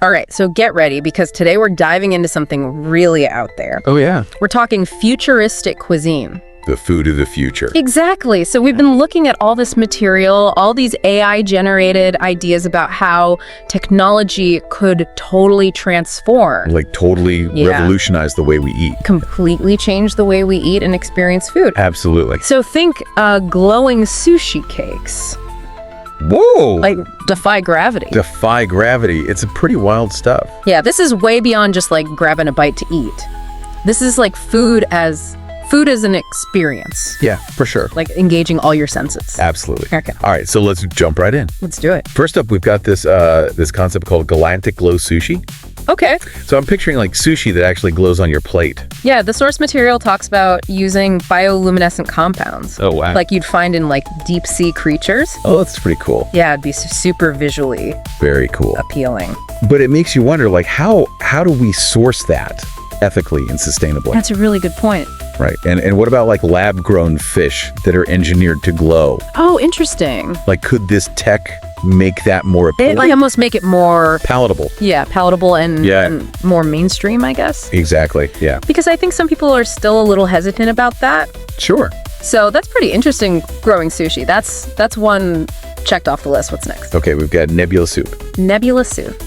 All right, so get ready because today we're diving into something really out there. Oh, yeah. We're talking futuristic cuisine. The food of the future. Exactly. So we've been looking at all this material, all these AI-generated ideas about how technology could totally transform. Like totally revolutionize the way we eat. Completely change the way we eat and experience food. Absolutely. So think glowing sushi cakes. Whoa! Like, defy gravity. Defy gravity. It's a pretty wild stuff. Yeah, this is way beyond just like grabbing a bite to eat. This is like food as an experience. Yeah, for sure. Like engaging all your senses. Absolutely. Okay. All right, so let's jump right in. Let's do it. First up, we've got this this concept called Galactic Glow Sushi. Okay. So I'm picturing like sushi that actually glows on your plate. Yeah, the source material talks about using bioluminescent compounds. Oh, wow. Like you'd find in like deep sea creatures. Oh, that's pretty cool. Yeah, it'd be super visually Very cool. appealing. But it makes you wonder, like, how do we source that ethically and sustainably? That's a really good point. Right. And what about like lab-grown fish that are engineered to glow? Oh, interesting. Like, could this tech make that more It appealing? like almost make it more, Palatable. palatable and, Yeah. and more mainstream, I guess. Exactly. Yeah. Because I think some people are still a little hesitant about that. Sure. So that's pretty interesting, growing sushi. That's one checked off the list. What's next? Okay, we've got nebula soup. Nebula soup.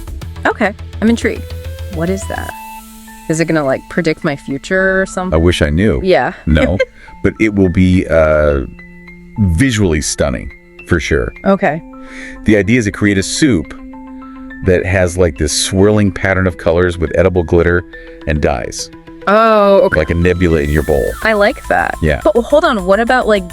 Okay, I'm intrigued. What is that? Is it gonna like predict my future or I something? wish I knew. Yeah. No, but it will be visually stunning for sure. Okay. The idea is to create a soup that has like this swirling pattern of colors with edible glitter and dyes, Oh, okay. like a nebula in your bowl. I like that. Yeah. But hold on, what about like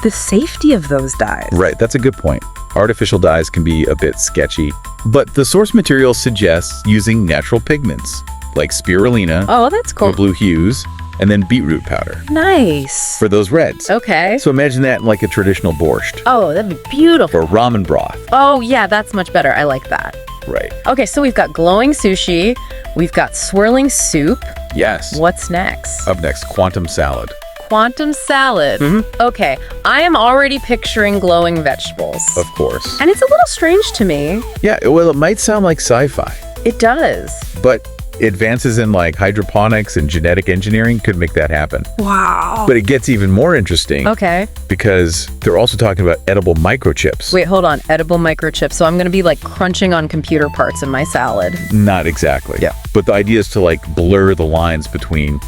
the safety of those dyes? Right, that's a good point. Artificial dyes can be a bit sketchy, but the source material suggests using natural pigments like spirulina Oh, that's for cool. blue hues, and then beetroot powder Nice. for those reds. Okay. So imagine that in like a traditional borscht Oh, that'd be beautiful. or ramen broth. Oh, yeah, that's much better. I like that. Right. Okay, so we've got glowing sushi. We've got swirling soup. Yes. What's next? Up next, quantum salad. Quantum salad. Mm-hmm. Okay, I am already picturing glowing vegetables. Of course. And it's a little strange to me. Yeah, well, it might sound like sci-fi, It does. but advances in like hydroponics and genetic engineering could make that happen. Wow. But it gets even more interesting Okay. because they're also talking about edible microchips. Wait, hold on. Edible microchips. So I'm going to be like crunching on computer parts in my salad. Not exactly. Yeah. But the idea is to like blur the lines between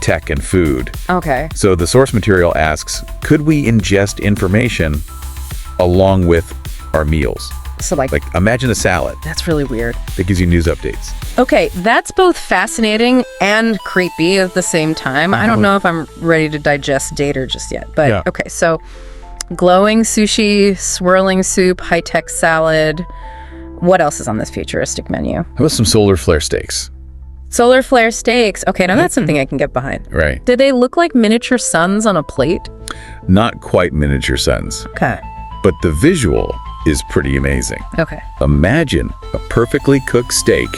tech and food. Okay. So the source material asks, could we ingest information along with our meals? So like Like imagine a salad that's really weird. that gives you news updates. Okay, that's both fascinating and creepy at the same time. I don't know if I'm ready to digest data just yet. But Yeah. okay, so glowing sushi, swirling soup, high-tech salad. What else is on this futuristic menu? How about some solar flare steaks? Solar flare steaks. Okay, now that's something I can get behind. Right. Do they look like miniature suns on a plate? Not quite miniature suns, Okay. but the visual is pretty amazing. Okay. Imagine a perfectly cooked steak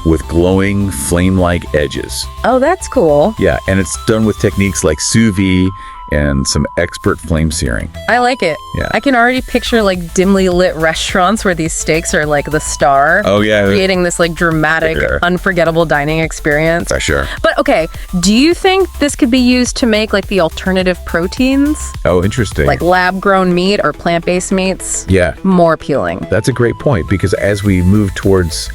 with glowing flame-like edges. Oh, that's cool. Yeah, and it's done with techniques like sous vide and some expert flame searing. I like it. Yeah. I can already picture like dimly lit restaurants where these steaks are like the star. Oh, yeah. Creating this like dramatic, Sure. unforgettable dining experience. For sure. But okay, do you think this could be used to make like the alternative proteins? Oh, interesting. Like lab grown meat or plant based meats? Yeah, More appealing. that's a great point because as we move towards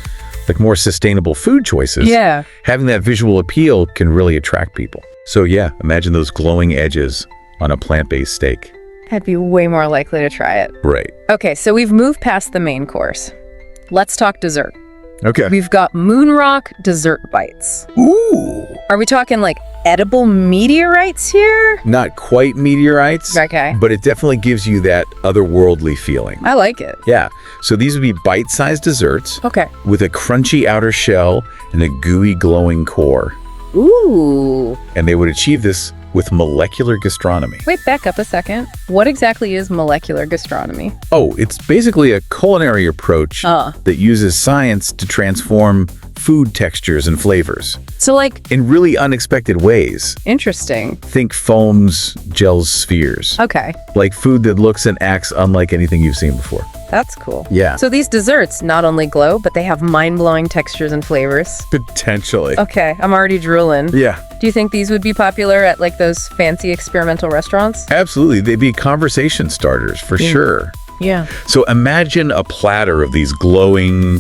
like more sustainable food choices, Yeah. having that visual appeal can really attract people. So yeah, imagine those glowing edges on a plant-based steak. I'd be way more likely to try it. Right. Okay, so we've moved past the main course. Let's talk dessert. Okay. We've got Moonrock dessert bites. Ooh. Are we talking like edible meteorites here? Not quite meteorites, Okay. but it definitely gives you that otherworldly feeling. I like it. Yeah. So these would be bite-sized desserts Okay. with a crunchy outer shell and a gooey glowing core. Ooh. And they would achieve this with molecular gastronomy. Wait, back up a second. What exactly is molecular gastronomy? Oh, it's basically a culinary approach that uses science to transform food textures and flavors So like, in really unexpected ways. interesting. Think foams, gels, spheres. Okay, Like food that looks and acts unlike anything you've seen before. that's cool. Yeah. So these desserts not only glow, but they have mind-blowing textures and flavors. Potentially. Okay, I'm already drooling. Yeah, Do you think these would be popular at like those fancy experimental restaurants? absolutely. They'd be conversation starters for sure. Yeah. So imagine a platter of these glowing,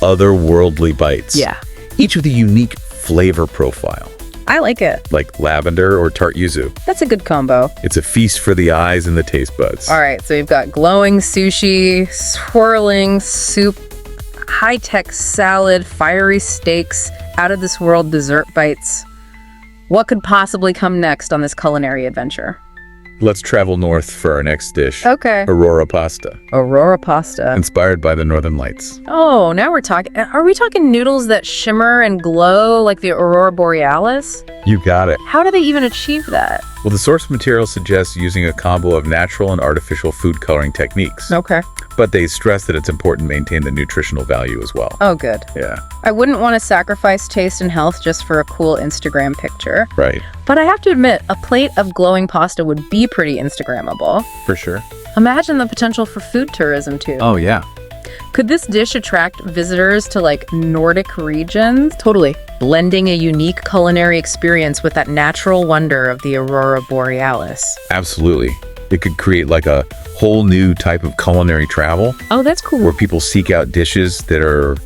otherworldly bites. Yeah. Each with a unique flavor profile, I like it. like lavender or tart yuzu. That's a good combo. It's a feast for the eyes and the taste buds. All right, so we've got glowing sushi, swirling soup, high-tech salad, fiery steaks, out-of-this-world dessert bites. What could possibly come next on this culinary adventure? Let's travel north for our next dish. Okay. Aurora pasta, Aurora pasta. inspired by the Northern Lights. Oh, now we're talking. Are we talking noodles that shimmer and glow like the Aurora Borealis? You got it. How do they even achieve that? Well, the source material suggests using a combo of natural and artificial food coloring techniques, Okay. but they stress that it's important to maintain the nutritional value as well. Oh, good. Yeah, I wouldn't want to sacrifice taste and health just for a cool Instagram picture. right. But I have to admit, a plate of glowing pasta would be pretty Instagrammable. For sure. Imagine the potential for food tourism, too. Oh, yeah. Could this dish attract visitors to, like, Nordic regions? Totally. Blending a unique culinary experience with that natural wonder of the Aurora Borealis. Absolutely. It could create like a whole new type of culinary travel Oh, that's cool. where people seek out dishes that are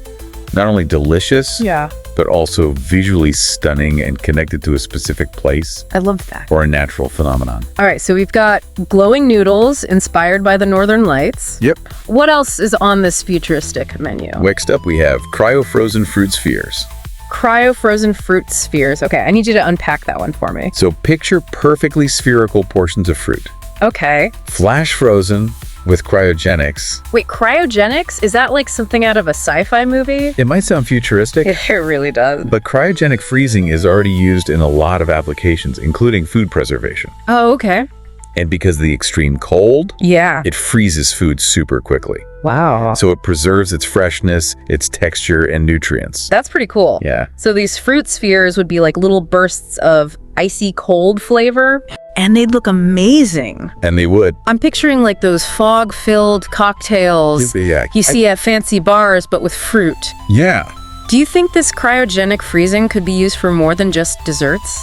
not only delicious, Yeah, but also visually stunning and connected to a specific place I love that. or a natural phenomenon. All right, so we've got glowing noodles inspired by the Northern Lights. Yep. What else is on this futuristic menu? Next up, we have cryo-frozen fruit spheres. Cryo-frozen fruit spheres. Okay, I need you to unpack that one for me. So picture perfectly spherical portions of fruit, Okay. flash frozen with cryogenics. Wait, cryogenics? Is that like something out of a sci-fi movie? It might sound futuristic, It really does. but cryogenic freezing is already used in a lot of applications, including food preservation. Oh, okay. And because of the extreme cold, Yeah. it freezes food super quickly. Wow. So it preserves its freshness, its texture, and nutrients. That's pretty cool. Yeah. So these fruit spheres would be like little bursts of icy cold flavor, and they'd look amazing. And they would. I'm picturing like those fog-filled cocktails Yeah. you see at fancy bars, but with fruit. Yeah. Do you think this cryogenic freezing could be used for more than just desserts?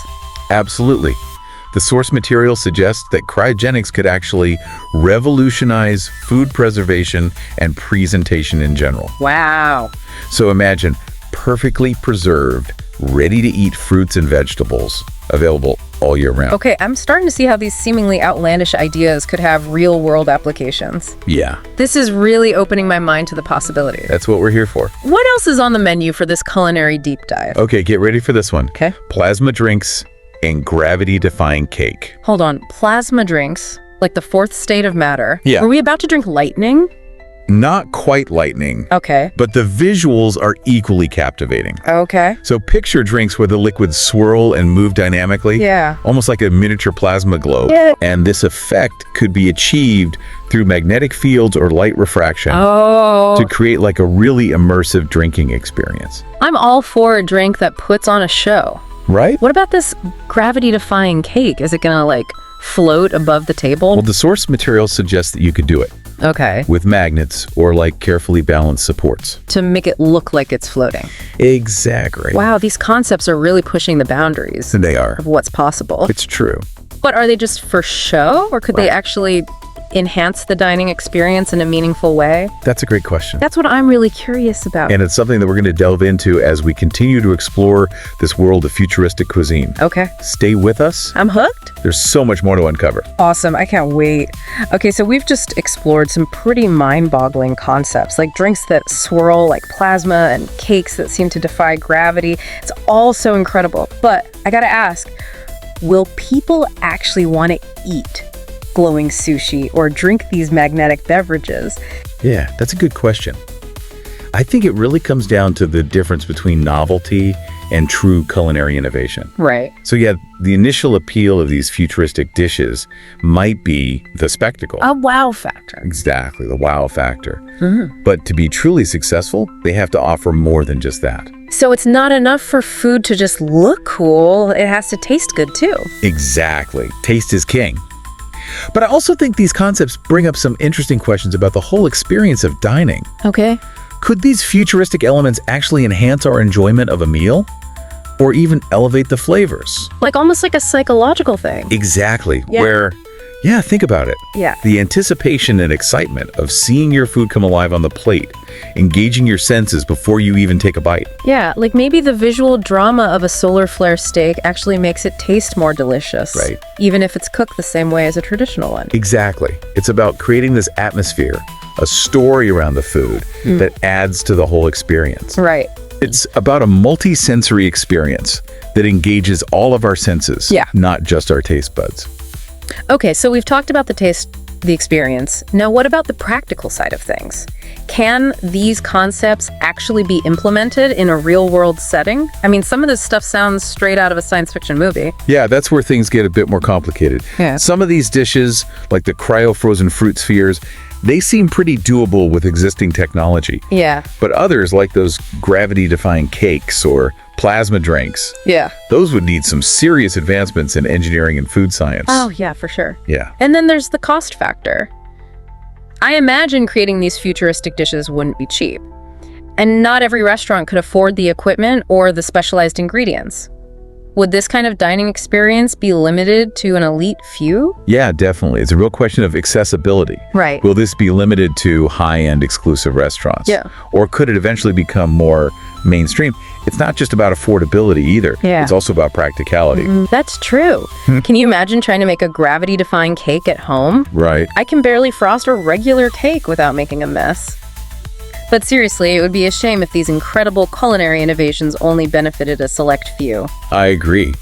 Absolutely. The source material suggests that cryogenics could actually revolutionize food preservation and presentation in general. Wow. So imagine perfectly preserved, ready-to-eat fruits and vegetables available all year round. Okay, I'm starting to see how these seemingly outlandish ideas could have real-world applications. Yeah, This is really opening my mind to the possibilities. that's what we're here for. What else is on the menu for this culinary deep dive? Okay, get ready for this one. Okay. Plasma drinks and gravity-defying cake. Hold on. Plasma drinks, like the fourth state of matter. Yeah. Were we about to drink lightning? Not quite lightning, Okay. but the visuals are equally captivating. Okay. So picture drinks where the liquids swirl and move dynamically. Yeah. Almost like a miniature plasma globe. Yeah. And this effect could be achieved through magnetic fields or light refraction Oh. to create like a really immersive drinking experience. I'm all for a drink that puts on a show. Right? What about this gravity-defying cake? Is it gonna, like, float above the table? Well, the source material suggests that you could do it Okay. with magnets or like carefully balanced supports. To make it look like it's floating. Exactly. Wow, these concepts are really pushing the boundaries They are. of what's possible. It's true. But are they just for show, or could they actually enhance the dining experience in a meaningful way? That's a great question. That's what I'm really curious about. And it's something that we're going to delve into as we continue to explore this world of futuristic cuisine. Okay. Stay with us. I'm hooked. There's so much more to uncover. Awesome. I can't wait. Okay, so we've just explored some pretty mind-boggling concepts, like drinks that swirl like plasma and cakes that seem to defy gravity. It's all so incredible. But I gotta ask, will people actually want to eat glowing sushi or drink these magnetic beverages? Yeah, that's a good question. I think it really comes down to the difference between novelty and true culinary innovation. Right. So yeah, the initial appeal of these futuristic dishes might be the spectacle. A wow factor. Exactly, the wow factor. But to be truly successful, they have to offer more than just that. So it's not enough for food to just look cool, it has to taste good too. Exactly. Taste is king. But I also think these concepts bring up some interesting questions about the whole experience of dining. Okay. Could these futuristic elements actually enhance our enjoyment of a meal? Or even elevate the flavors? Like almost like a psychological thing. Exactly. Yeah. Think about it. Yeah. The anticipation and excitement of seeing your food come alive on the plate, engaging your senses before you even take a bite. Yeah, like maybe the visual drama of a solar flare steak actually makes it taste more delicious. Right. Even if it's cooked the same way as a traditional one. Exactly. It's about creating this atmosphere, a story around the food that adds to the whole experience. Right. It's about a multi-sensory experience that engages all of our senses, Yeah. not just our taste buds. Okay, so we've talked about the taste, the experience. Now, what about the practical side of things? Can these concepts actually be implemented in a real-world setting? I mean, some of this stuff sounds straight out of a science fiction movie. Yeah, that's where things get a bit more complicated. Yeah. Some of these dishes, like the cryo-frozen fruit spheres, they seem pretty doable with existing technology. Yeah. But others, like those gravity-defying cakes or plasma drinks, Yeah. those would need some serious advancements in engineering and food science. Oh, yeah, for sure. Yeah. And then there's the cost factor. I imagine creating these futuristic dishes wouldn't be cheap. And not every restaurant could afford the equipment or the specialized ingredients. Would this kind of dining experience be limited to an elite few? Yeah, definitely. It's a real question of accessibility. Right. Will this be limited to high-end exclusive restaurants? Yeah. Or could it eventually become more mainstream? It's not just about affordability either. Yeah. It's also about practicality. That's true. Can you imagine trying to make a gravity-defying cake at home? Right. I can barely frost a regular cake without making a mess. But seriously, it would be a shame if these incredible culinary innovations only benefited a select few. I agree.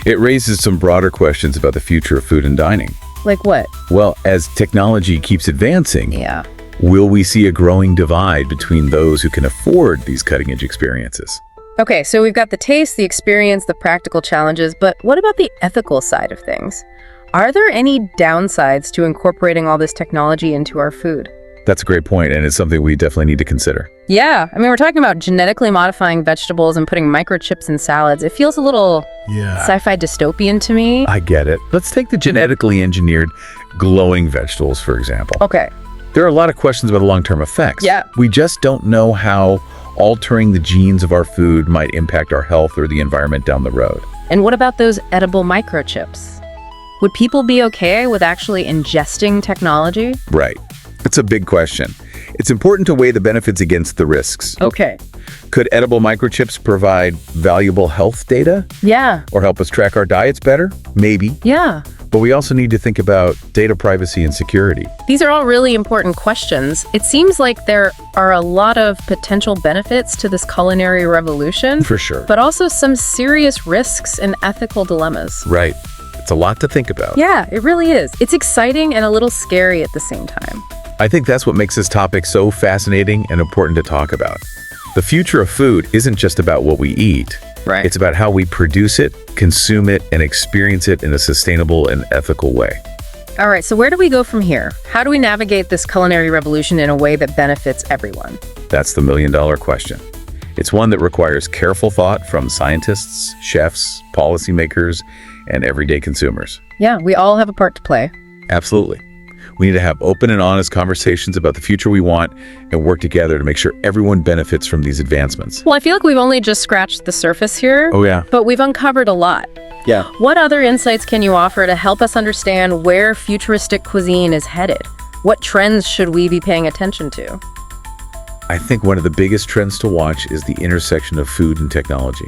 It raises some broader questions about the future of food and dining. Like what? Well, as technology keeps advancing, Yeah. will we see a growing divide between those who can afford these cutting-edge experiences? Okay, so we've got the taste, the experience, the practical challenges, but what about the ethical side of things? Are there any downsides to incorporating all this technology into our food? That's a great point, and it's something we definitely need to consider. Yeah, I mean, we're talking about genetically modifying vegetables and putting microchips in salads. It feels a little sci-fi dystopian to me. I get it. Let's take the genetically engineered glowing vegetables, for example. Okay. There are a lot of questions about the long-term effects. Yeah. We just don't know how altering the genes of our food might impact our health or the environment down the road. And what about those edible microchips? Would people be okay with actually ingesting technology? Right. It's a big question. It's important to weigh the benefits against the risks. Okay. Could edible microchips provide valuable health data Yeah. or help us track our diets better? Maybe. Yeah. But we also need to think about data privacy and security. These are all really important questions. It seems like there are a lot of potential benefits to this culinary revolution, For sure. but also some serious risks and ethical dilemmas. Right. It's a lot to think about. Yeah, it really is. It's exciting and a little scary at the same time. I think that's what makes this topic so fascinating and important to talk about. The future of food isn't just about what we eat. Right. It's about how we produce it, consume it, and experience it in a sustainable and ethical way. All right, so where do we go from here? How do we navigate this culinary revolution in a way that benefits everyone? That's the million-dollar question. It's one that requires careful thought from scientists, chefs, policymakers, and everyday consumers. Yeah, we all have a part to play. Absolutely. We need to have open and honest conversations about the future we want and work together to make sure everyone benefits from these advancements. Well, I feel like we've only just scratched the surface here. Oh, yeah. But we've uncovered a lot. Yeah. What other insights can you offer to help us understand where futuristic cuisine is headed? What trends should we be paying attention to? I think one of the biggest trends to watch is the intersection of food and technology.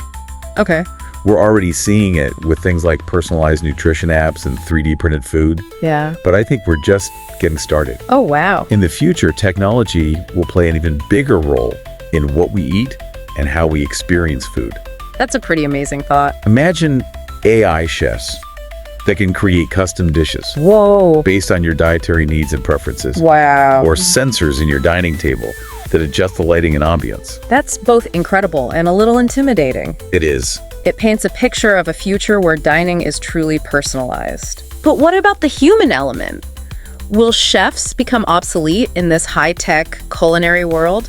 Okay. We're already seeing it with things like personalized nutrition apps and 3D printed food, Yeah. but I think we're just getting started. Oh, wow. In the future, technology will play an even bigger role in what we eat and how we experience food. That's a pretty amazing thought. Imagine AI chefs that can create custom dishes Whoa. based on your dietary needs and preferences, Wow. or sensors in your dining table that adjust the lighting and ambience. That's both incredible and a little intimidating. It is. It paints a picture of a future where dining is truly personalized. But what about the human element? Will chefs become obsolete in this high-tech culinary world?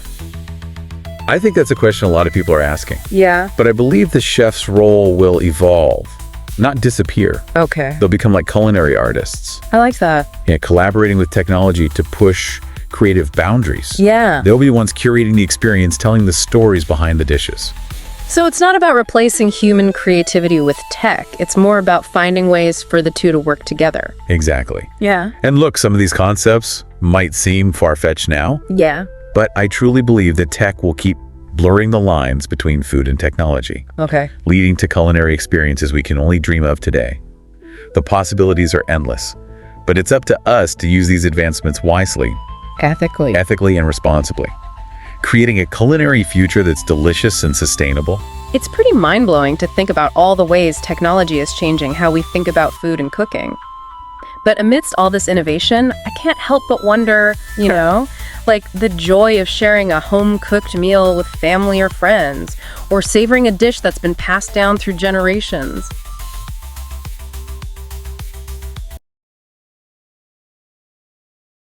I think that's a question a lot of people are asking. Yeah. But I believe the chef's role will evolve, not disappear. Okay. They'll become like culinary artists, I like that. collaborating with technology to push creative boundaries. Yeah. They'll be the ones curating the experience, telling the stories behind the dishes. So it's not about replacing human creativity with tech. It's more about finding ways for the two to work together. Exactly. Yeah. And look, some of these concepts might seem far-fetched now, Yeah. but I truly believe that tech will keep blurring the lines between food and technology, Okay. leading to culinary experiences we can only dream of today. The possibilities are endless, but it's up to us to use these advancements wisely, Ethically. ethically, and responsibly, creating a culinary future that's delicious and sustainable. It's pretty mind-blowing to think about all the ways technology is changing how we think about food and cooking. But amidst all this innovation, I can't help but wonder, like the joy of sharing a home-cooked meal with family or friends, or savoring a dish that's been passed down through generations.